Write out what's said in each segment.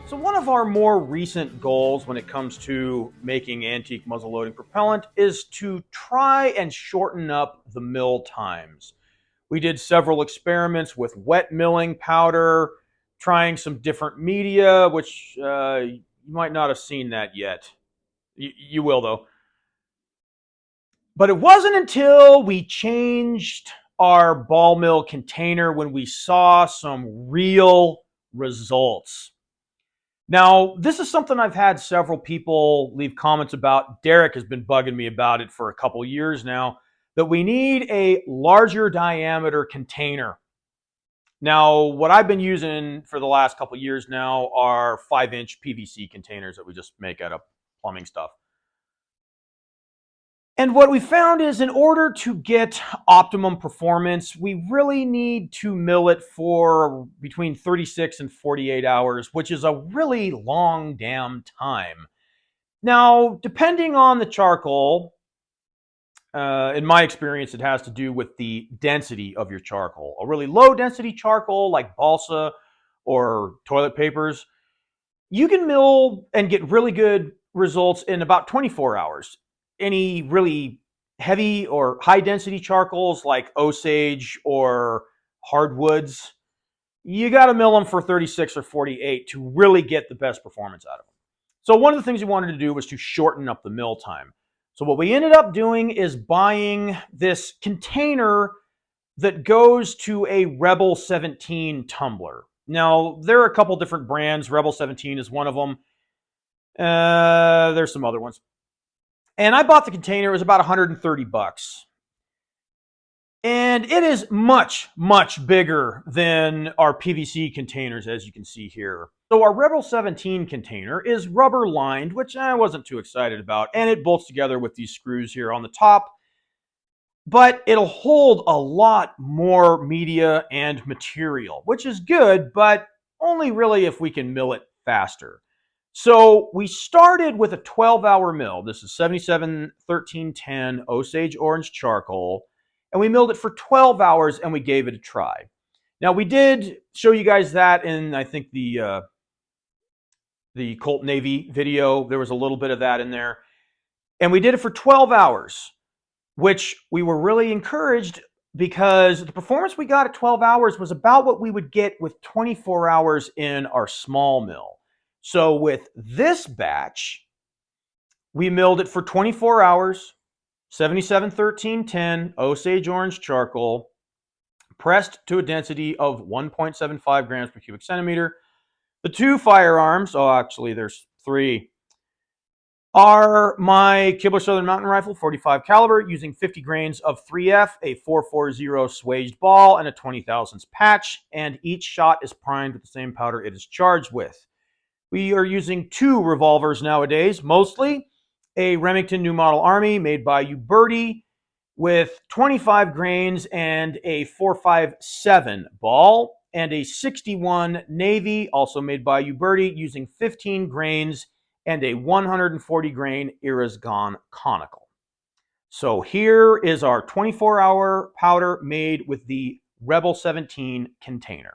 So one of our more recent goals when it comes to making antique muzzleloading propellant is to try and shorten up the mill times. We did several experiments with wet milling powder, trying some different media, which you might not have seen that yet. You will, though. But it wasn't until we changed our ball mill container when we saw some real results. Now, this is something I've had several people leave comments about. Derek has been bugging me about it for a couple years now, that we need a larger diameter container. Now, what I've been using for the last couple years now are 5-inch PVC containers that we just make out of plumbing stuff. And what we found is in order to get optimum performance, we really need to mill it for between 36 and 48 hours, which is a really long damn time. Now, depending on the charcoal, in my experience, it has to do with the density of your charcoal. A really low density charcoal like balsa or toilet papers, you can mill and get really good results in about 24 hours. Any really heavy or high density charcoals like Osage or hardwoods, you got to mill them for 36 or 48 to really get the best performance out of them. So one of the things we wanted to do was to shorten up the mill time. So what we ended up doing is buying this container that goes to a Rebel 17 tumbler. Now, there are a couple different brands. Rebel 17 is one of them. There's some other ones. And I bought the container. It was about 130 bucks. And it is much, much bigger than our PVC containers, as you can see here. So our Rebel 17 container is rubber lined, which I wasn't too excited about. And it bolts together with these screws here on the top. But it'll hold a lot more media and material, which is good, but only really if we can mill it faster. So we started with a 12-hour mill. This is 77-1310 Osage Orange Charcoal. And we milled it for 12 hours and we gave it a try. Now, we did show you guys that in, I think, the Colt Navy video. There was a little bit of that in there. And we did it for 12 hours, which we were really encouraged because the performance we got at 12 hours was about what we would get with 24 hours in our small mill. So with this batch, we milled it for 24 hours, 77-1310 Osage Orange Charcoal, pressed to a density of 1.75 grams per cubic centimeter. The two firearms, oh, actually, there's three, are my Kibler Southern Mountain Rifle 45 caliber using 50 grains of 3F, a 440 swaged ball, and a 20 thousandths patch, and each shot is primed with the same powder it is charged with. We are using two revolvers nowadays, mostly a Remington New Model Army made by Uberti with 25 grains and a 457 ball, and a 61 Navy, also made by Uberti, using 15 grains and a 140 grain Eras Gone conical. So here is our 24-hour powder made with the Rebel 17 container.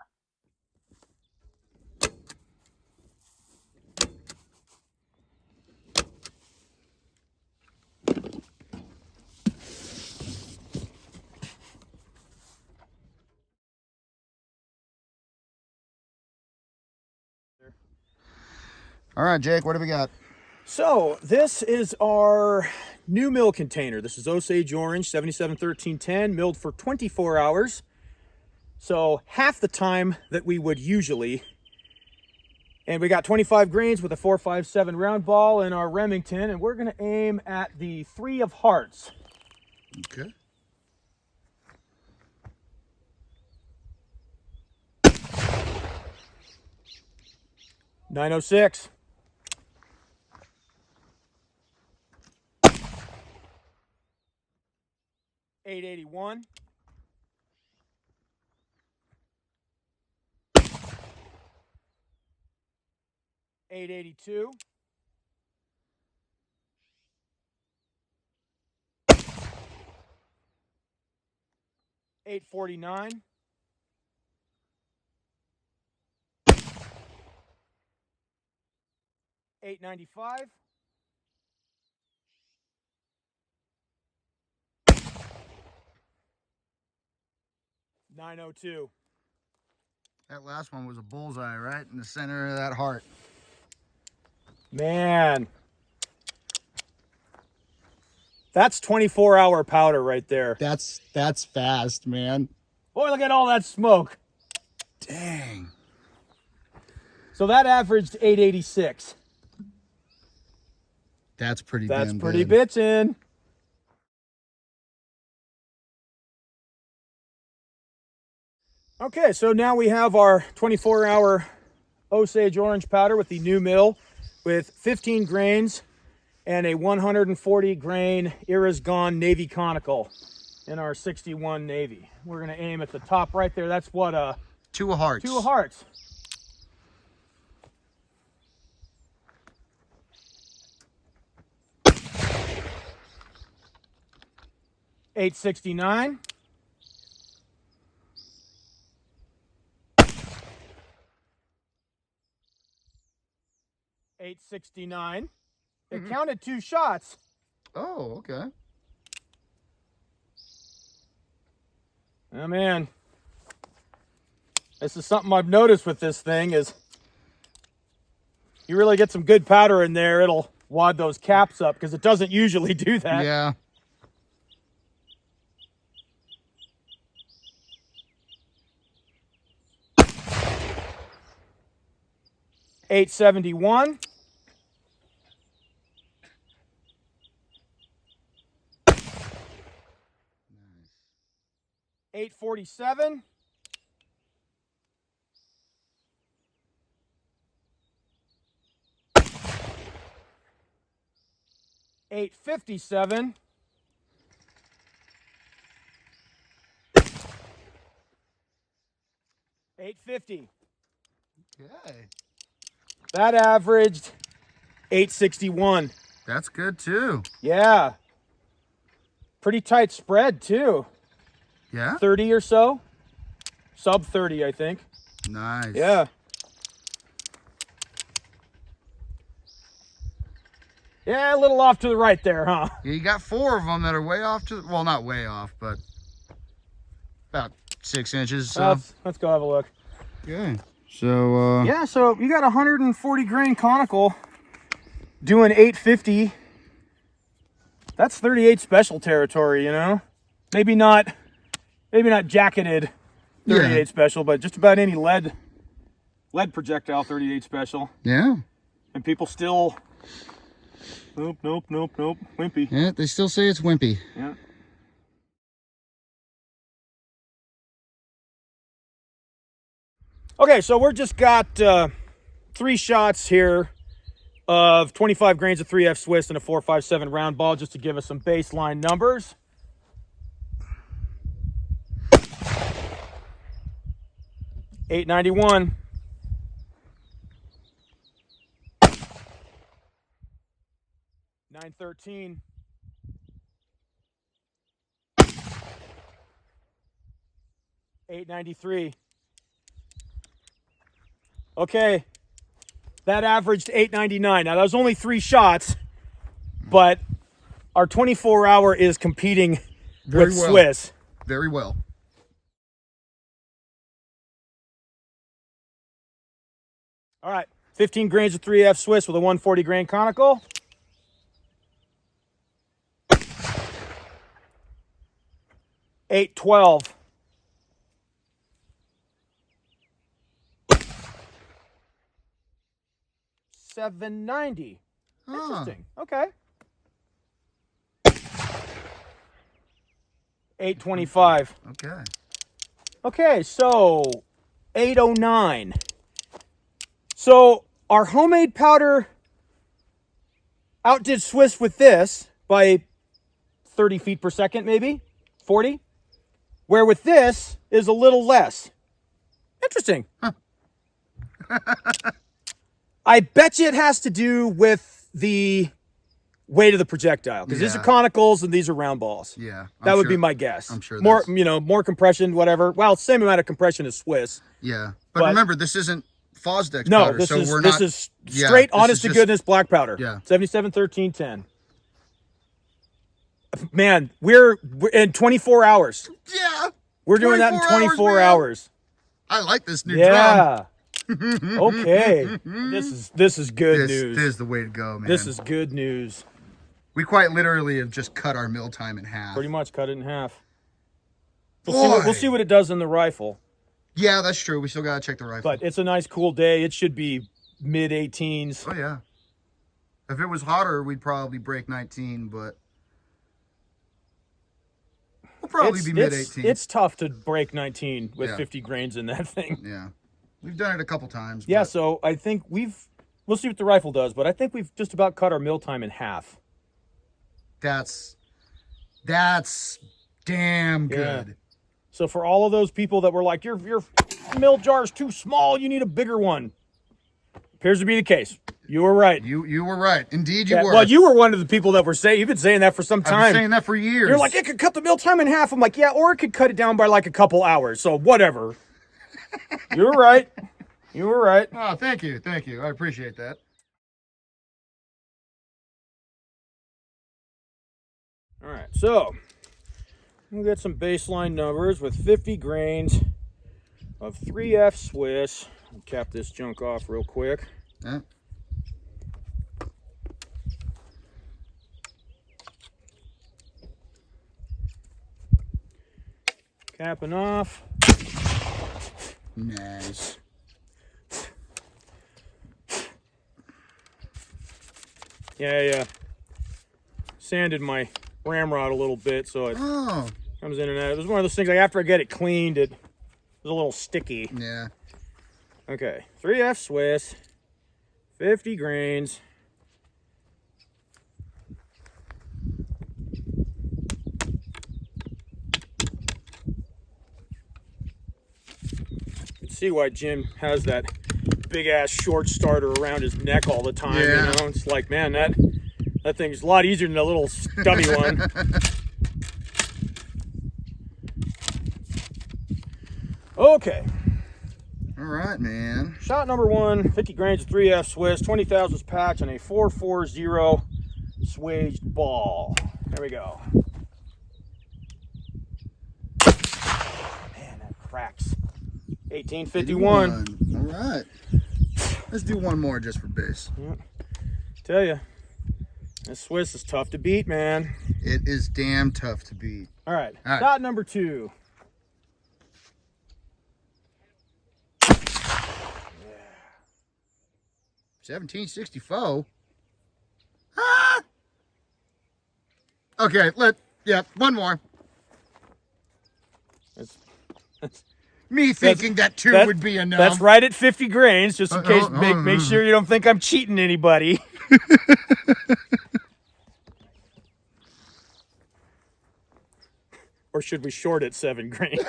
All right, Jake, what do we got? So this is our new mill container. This is Osage Orange 77-1310, milled for 24 hours. So half the time that we would usually. And we got 25 grains with a 457 round ball in our Remington, and we're going to aim at the 3 of hearts. Okay. .906. 881. 882. 849. 895. $902. That last one was a bullseye right in the center of that heart. Man. That's 24-hour powder right there. That's fast, man. Boy, look at all that smoke. Dang. So that averaged 886. That's pretty That's damn pretty good. bitchin'. Okay, so now we have our 24-hour Osage orange powder with the new mill with 15 grains and a 140 grain Iris Gone Navy conical in our 61 Navy. We're gonna aim at the top right there. That's what, 2 of hearts. 2 of hearts. $869. $869. It counted 2 shots. Oh, okay. Oh man, this is something I've noticed with this thing is you really get some good powder in there, it'll wad those caps up because it doesn't usually do that. Yeah. $871. $847. $857. $850. Okay. That averaged $861. That's good too. Yeah. Pretty tight spread too. Yeah. 30 or so. Sub 30, I think. Nice. Yeah. Yeah, a little off to the right there, huh? Yeah, you got 4 of them that are way off to, well, not way off, but about 6 inches. So. Let's go have a look. Okay. So, Yeah, so you got 140 grain conical doing 850. That's 38 special territory, you know? Maybe not jacketed 38 Yeah. special, but just about any lead projectile 38 special. Yeah. And people still, nope, wimpy. Yeah, they still say it's wimpy. Yeah. Okay, so we're just got 3 shots here of 25 grains of 3F Swiss and a 4.57 round ball just to give us some baseline numbers. $891. $913. $893. Okay, that averaged $899. Now that was only 3 shots, but our 24-hour is competing Very with well. Swiss. Very well. All right, 15 grains of 3F Swiss with a 140 grain conical. $812. $790. Interesting. Okay. $825. Okay. Okay, so $809. So our homemade powder outdid Swiss with this by 30 feet per second, maybe 40. Where with this is a little less. Interesting. Huh. I bet you it has to do with the weight of the projectile because these are Yeah. conicals and these are round balls. Yeah. That would be my guess. I'm sure more, that's- more compression, whatever. Well, same amount of compression as Swiss. Yeah. But But- remember, this isn't Fosdex No, powder. this So is we're this not, is yeah, straight, this honest is to just- goodness black powder. Yeah. 771310. Man, we're in 24 hours. Yeah. We're doing that in 24 man. hours. I like this new drum. Yeah. Okay. This is good news. This is the way to go, man. This is good news. We quite literally have just cut our mill time in half. Pretty much cut it in half. We'll see what it does in the rifle. Yeah, that's true. We still gotta check the rifle. But it's a nice cool day. It should be mid 18s. Oh yeah. If it was hotter, we'd probably break 19, but we'll probably be mid 18. It's tough to break 19 with Yeah. 50 grains in that thing. Yeah. We've done it a couple times. Yeah, but so I think we'll see what the rifle does, but I think we've just about cut our mill time in half. that's damn good. Yeah. So for all of those people that were like, your mill jar's too small, you need a bigger one. Appears to be the case. You were right. You were right. Indeed, you Yeah, were. well, you were one of the people that were saying, you've been saying that for some I've been time. saying that for years. You're like, it could cut the mill time in half. I'm like, yeah, or it could cut it down by like a couple hours. So whatever. You were right. You were right. Oh, thank you. Thank you. I appreciate that. All right, so we'll get some baseline numbers with 50 grains of 3F Swiss. I'll cap this junk off real quick. Yeah. Capping off. Nice. Yeah. Sanded my ramrod a little bit, so it Oh, comes in and out. It was one of those things, like after I get it cleaned, it was a little sticky. yeah. Okay, 3F Swiss, 50 grains. You can see why Jim has that big ass short starter around his neck all the time. Yeah. You know, it's like, man, that thing's a lot easier than a little stubby one. Okay. All right, man. Shot number one, 50 grains of 3F Swiss, 20 thousandths patch, and a 440 swaged ball. There we go. Man, that cracks. 1851. All right. Let's do one more just for base. Tell you, this Swiss is tough to beat, man. It is damn tough to beat. All right, All right. shot number two. 1764. Ah! Okay, one more. Me thinking that two would be enough. That's right at 50 grains, just in case. Make sure you don't think I'm cheating anybody. Or should we short it 7 grains?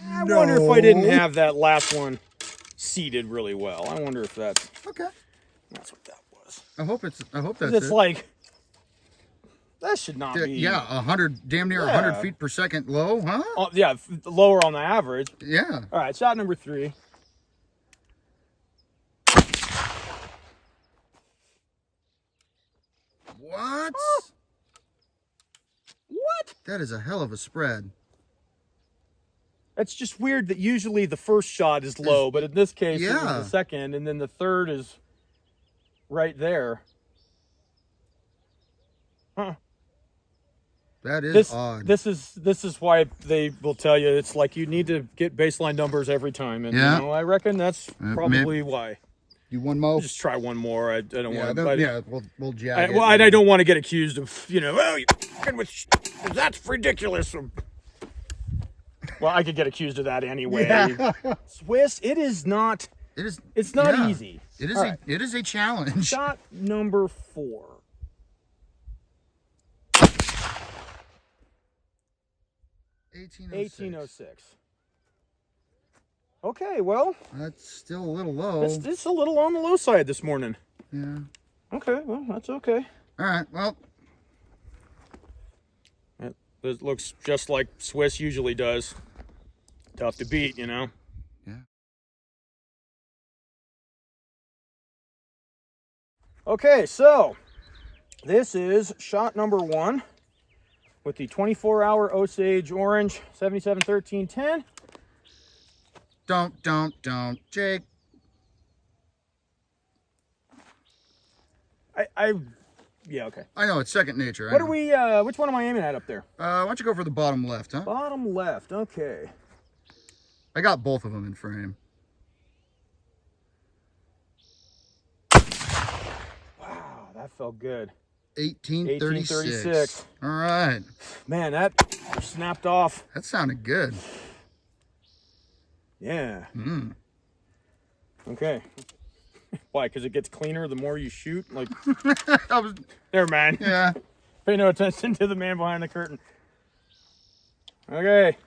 I wonder if I didn't have that last one seated really well. I wonder if that's Okay. what that was. I hope that's It's it. like, that should not be. Yeah, 100, damn near Yeah. 100 feet per second low, huh? Oh, yeah, lower on the average. Yeah. All right, shot number 3. What? What? That is a hell of a spread. That's just weird that usually the first shot is low, but in this case, it Yeah. was the second, and then the third is right there. Huh. That is odd. This is why they will tell you it's like you need to get baseline numbers every time, and Yeah. you know, I reckon that's probably maybe. why. You one mo? Just try one more. I don't Yeah, want. we'll jag it. Well, I don't want to get accused of, well, you're fucking with that's ridiculous. Well, I could get accused of that anyway. Yeah. Swiss, it is not. It is. It's not yeah. easy. It is All a right. it is a challenge. Shot number 4. $18.06. 1806. Okay, well, That's still a little low. it's a little on the low side this morning. Yeah. Okay, well, that's okay. All right. Well, This looks just like Swiss usually does. Tough to beat, you know? Yeah. Okay, so this is shot number 1 with the 24-hour Osage Orange 771310. Don't, Jake. Yeah, okay. I know, it's second nature. What are we, which one am I aiming at up there? Why don't you go for the bottom left, huh? Bottom left, okay. I got both of them in frame. Wow, that felt good. 1836. All right. Man, that snapped off. That sounded good. Yeah. Mm. Okay. Why? Because it gets cleaner the more you shoot? Like, I was, never mind. yeah. Pay no attention to the man behind the curtain. Okay.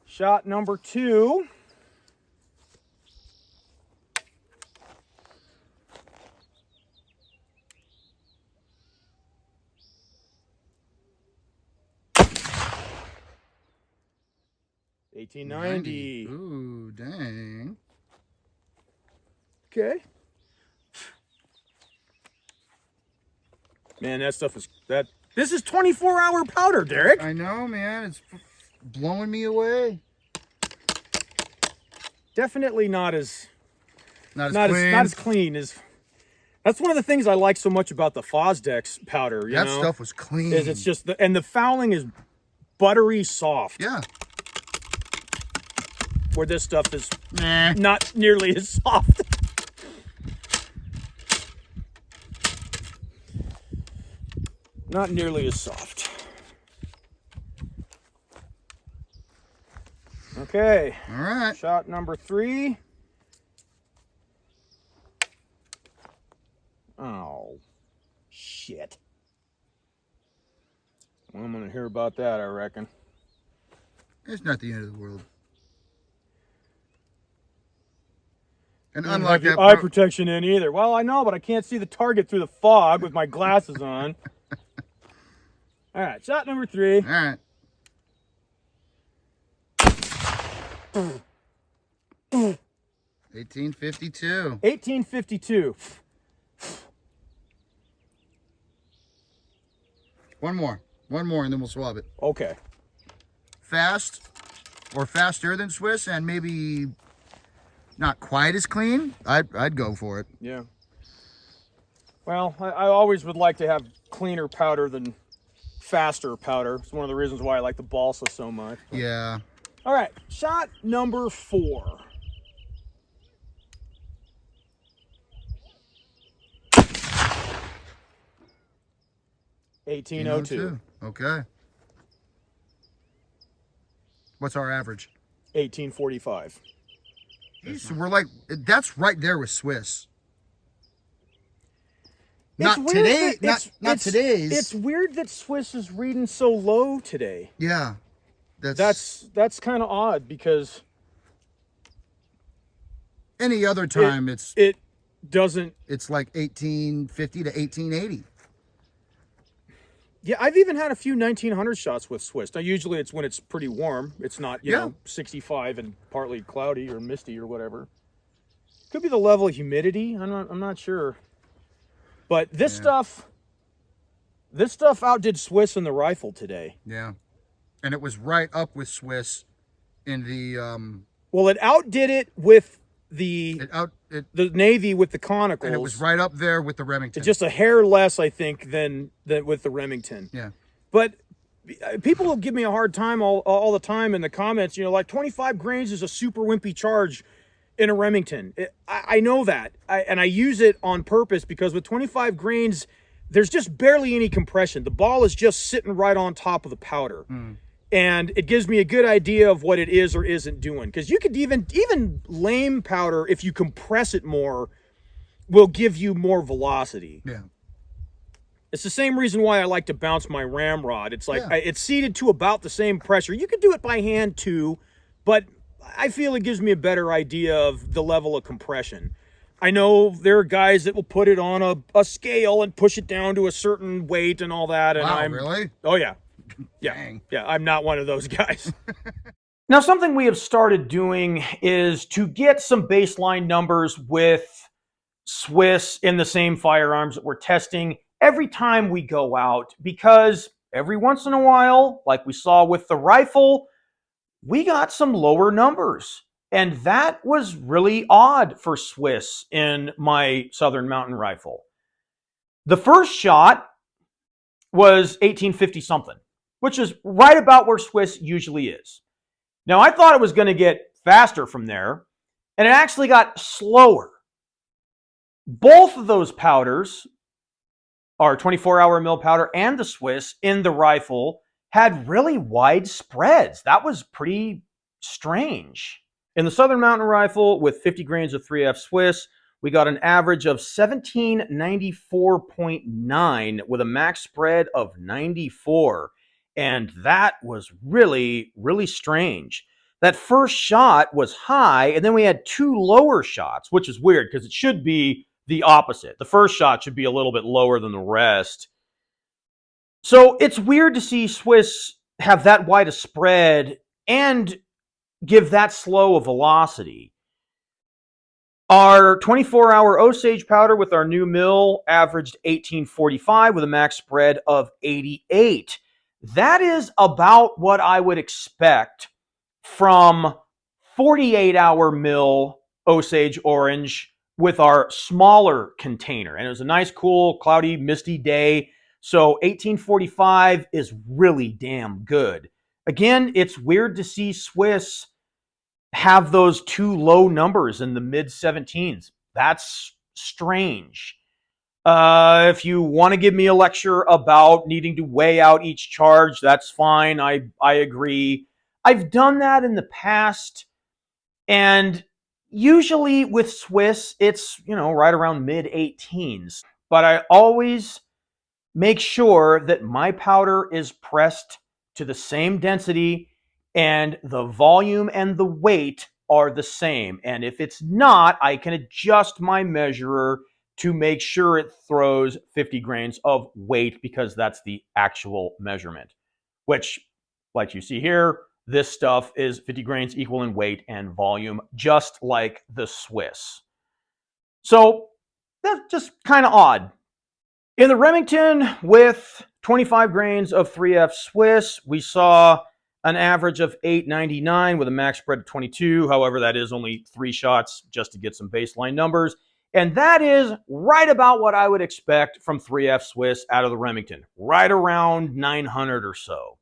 Shot number 2. $18.90. Ooh, dang. Okay. Man, that stuff is that. This is 24-hour powder, Derek. I know, man. It's blowing me away. Definitely not as Not not as clean as. That's one of the things I like so much about the Fosdex powder. You that know, stuff was clean. is it's just and the fouling is buttery soft. Yeah. Where this stuff is Nah. not nearly as soft. Not nearly as soft. Okay. All right. Shot number 3. Oh, shit. Well, I'm going to hear about that, I reckon. It's not the end of the world. And I don't unlike have that, your eye protection in either. Well, I know, but I can't see the target through the fog with my glasses on. All right, shot number 3. all right. 1852. 1852. One more, and then we'll swab it. Okay. Fast, or faster than Swiss, and maybe not quite as clean. I'd go for it. Yeah. Well, I always would like to have cleaner powder than faster powder. It's one of the reasons why I like the balsa so much. Yeah. All right, shot number 4. $18.02. Okay. What's our average? $18.45. So we're like, that's right there with Swiss. It's Not weird today. that- Not today's. It's weird that Swiss is reading so low today. Yeah. That's kind of odd because any other time it doesn't. it's like 1850 to 1880. Yeah, I've even had a few 1900 shots with Swiss. Now, usually it's when it's pretty warm. It's not, you know, 65 and partly cloudy or misty or whatever. Could be the level of humidity. I'm not sure. But this stuff outdid Swiss in the rifle today. Yeah. And it was right up with Swiss in the Well, it outdid it with the Navy with the conicals. and it was right up there with the Remington. It's just a hair less, I think, than with the Remington. Yeah. But people will give me a hard time all the time in the comments. You know, like 25 grains is a super wimpy charge in a Remington. I know that, and I use it on purpose because with 25 grains, there's just barely any compression. The ball is just sitting right on top of the powder. And it gives me a good idea of what it is or isn't doing. Because you could even lame powder, if you compress it more, will give you more velocity. Yeah. It's the same reason why I like to bounce my ramrod. It's like it's seated to about the same pressure. You could do it by hand too, but I feel it gives me a better idea of the level of compression. I know there are guys that will put it on a scale and push it down to a certain weight and all that. And Wow, really? Oh yeah. Yeah, Dang. yeah, I'm not one of those guys. Now, something we have started doing is to get some baseline numbers with Swiss in the same firearms that we're testing every time we go out, because every once in a while, like we saw with the rifle, we got some lower numbers. And that was really odd for Swiss in my Southern Mountain Rifle. The first shot was 1850 something, which is right about where Swiss usually is. Now, I thought it was going to get faster from there, and it actually got slower. Both of those powders, our 24-hour mill powder and the Swiss in the rifle, had really wide spreads. That was pretty strange. In the Southern Mountain Rifle with 50 grains of 3F Swiss, we got an average of 1794.9 with a max spread of 94. And that was really, really strange. That first shot was high, and then we had two lower shots, which is weird because it should be the opposite. The first shot should be a little bit lower than the rest. So it's weird to see Swiss have that wide a spread and give that slow a velocity. Our 24-hour Osage powder with our new mill averaged 1845 with a max spread of 88. That is about what I would expect from 48-hour mill Osage orange with our smaller container. And it was a nice, cool, cloudy, misty day. So 1845 is really damn good. Again, it's weird to see Swiss have those two low numbers in the mid 17s. That's strange. If you want to give me a lecture about needing to weigh out each charge, that's fine. I agree. I've done that in the past, and usually with Swiss, it's, right around mid 18s. But I always make sure that my powder is pressed to the same density and the volume and the weight are the same. And if it's not, I can adjust my measurer to make sure it throws 50 grains of weight, because that's the actual measurement, which, like you see here, this stuff is 50 grains equal in weight and volume, just like the Swiss. So that's just kind of odd. In the Remington with 25 grains of 3F Swiss, we saw an average of 899 with a max spread of 22. However, that is only 3 shots just to get some baseline numbers. And that is right about what I would expect from 3F Swiss out of the Remington, right around 900 or so.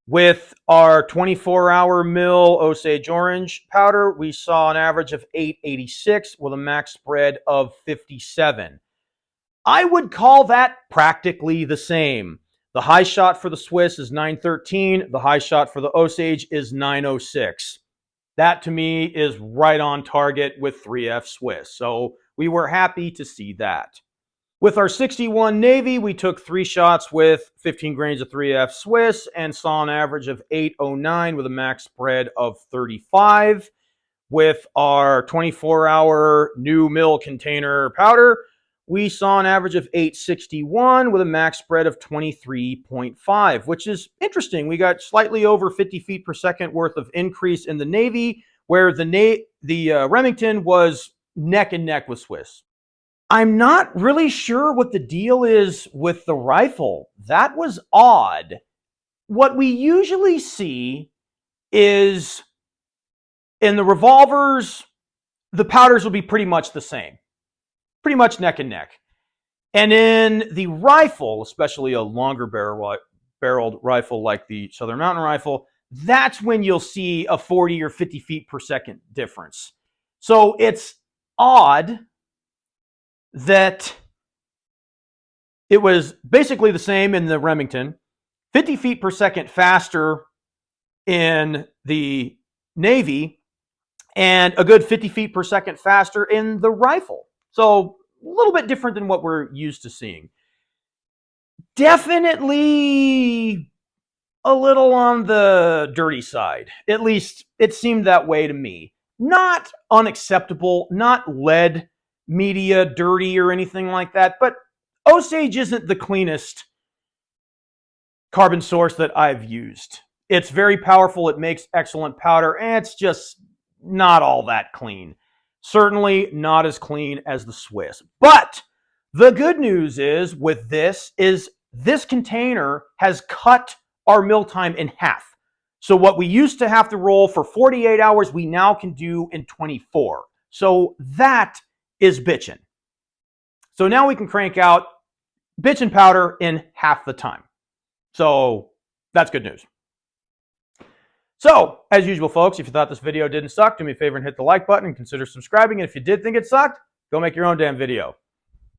With our 24-hour mill Osage Orange powder, we saw an average of 886 with a max spread of 57. I would call that practically the same. The high shot for the Swiss is 913. The high shot for the Osage is 906. That to me is right on target with 3F Swiss. So we were happy to see that. With our 61 Navy, we took 3 shots with 15 grains of 3F Swiss and saw an average of 809 with a max spread of 35. With our 24-hour new mill container powder, we saw an average of 861 with a max spread of 23.5, which is interesting. We got slightly over 50 feet per second worth of increase in the Navy, where the Remington was neck and neck with Swiss. I'm not really sure what the deal is with the rifle. That was odd. What we usually see is in the revolvers, the powders will be pretty much the same, pretty much neck and neck. And in the rifle, especially a longer barreled rifle like the Southern Mountain Rifle, that's when you'll see a 40 or 50 feet per second difference. So it's odd that it was basically the same in the Remington, 50 feet per second faster in the Navy, and a good 50 feet per second faster in the rifle. So a little bit different than what we're used to seeing. Definitely a little on the dirty side. At least it seemed that way to me. Not unacceptable, not lead media dirty or anything like that, but Osage isn't the cleanest carbon source that I've used. It's very powerful. It makes excellent powder, and it's just not all that clean. Certainly not as clean as the Swiss. But the good news is with this container has cut our mill time in half. So what we used to have to roll for 48 hours, we now can do in 24. So that is bitchin'. So now we can crank out bitchin' powder in half the time. So that's good news. So, as usual, folks, if you thought this video didn't suck, do me a favor and hit the like button and consider subscribing. And if you did think it sucked, go make your own damn video.